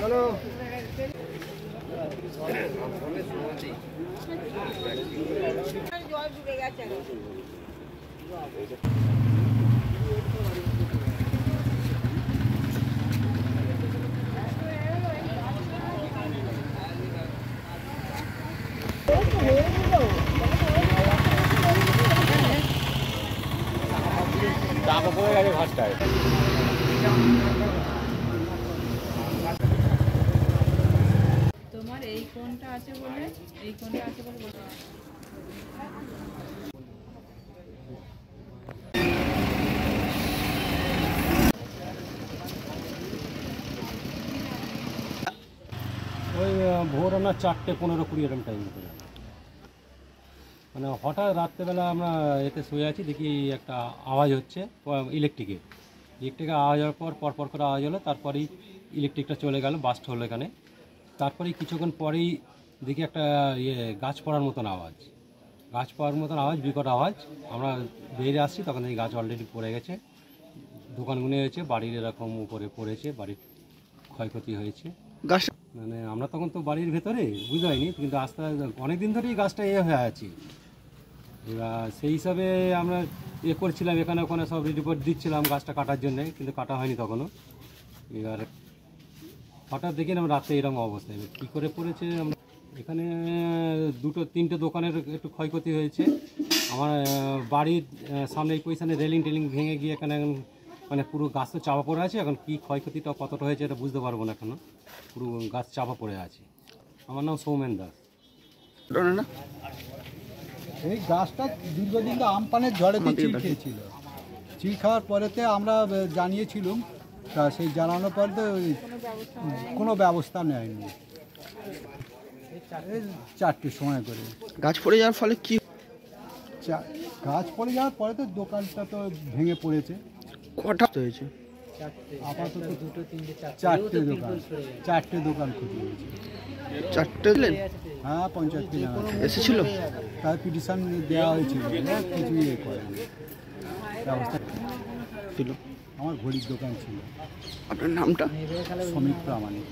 চলো চাপা পড়ে গেছে ঘাসটায়। তোমার এই কোনটা আছে বলে ওই ভোর আমরা 4:15-20 এরকম টাইম করে, মানে হঠাৎ রাত্রেবেলা আমরা এতে শুয়ে আছি, দেখি একটা আওয়াজ হচ্ছে ইলেকট্রিকের আওয়াজ হওয়ার পর করে আওয়াজ হলো। তারপরেই ইলেকট্রিকটা চলে গেল, বাস্ট হলো এখানে। তারপরেই কিছুক্ষণ পরেই দেখি একটা গাছ পড়ার মতন আওয়াজ, বিকট আওয়াজ। আমরা বেরিয়ে আসছি, তখন এই গাছ অলরেডি পড়ে গেছে, দোকানগুলো হয়েছে, বাড়ির এরকম উপরে পড়েছে, বাড়ির ক্ষয়ক্ষতি হয়েছে। গাছ মানে আমরা তখন তো বাড়ির ভেতরে বুঝতে পারিনি, কিন্তু আস্তে আস্তে অনেক দিন ধরেই গাছটা হয়ে আছে। এবার সেই হিসাবে আমরা করছিলাম, এখানে ওখানে সব রিপোর্ট দিচ্ছিলাম গাছটা কাটার জন্যে, কিন্তু কাটা হয়নি তখনও। এবার হঠাৎ দেখি না রাতে এরকম অবস্থা, কী করে পড়েছে। আমরা এখানে 2-3টে দোকানের একটু ক্ষয়ক্ষতি হয়েছে। আমার বাড়ির সামনে এই পজিশানে রেলিং ভেঙে গিয়ে এখানে মানে পুরো গাছ তো চাপা পড়ে আছে। এখন কী ক্ষয়ক্ষতিটা কতটা হয়েছে এটা বুঝতে পারবো না, এখনও পুরো গাছ চাপা পড়ে আছে। আমার নাম সৌমেন দাস। এই গাছটা দীর্ঘদিন তো আমপানের ঝড়েতে চিল খেয়েছিল। চিল খাওয়ার পরেতে আমরা জানিয়েছিলাম, তা সেই জানানোর পরে তো কোনো ব্যবস্থা নেয়নি। এই 4টের সময় করে গাছ পড়ে যাওয়ার ফলে কি গাছ পড়ে যাওয়ার পরে তো দোকানটা তো ভেঙে পড়েছে। কটা হয়েছে? আপাতত 4টে দোকান ক্ষতি হয়েছে। 4টে দিলেন? হ্যাঁ, পঞ্চায়েত এসেছিল, তার পিটিশন দেওয়া হয়েছিল, কিছু করেনি ব্যবস্থা ছিল। আমার ঘড়ির দোকান ছিল। আপনার নামটা? শ্রমিক প্রামাণিক।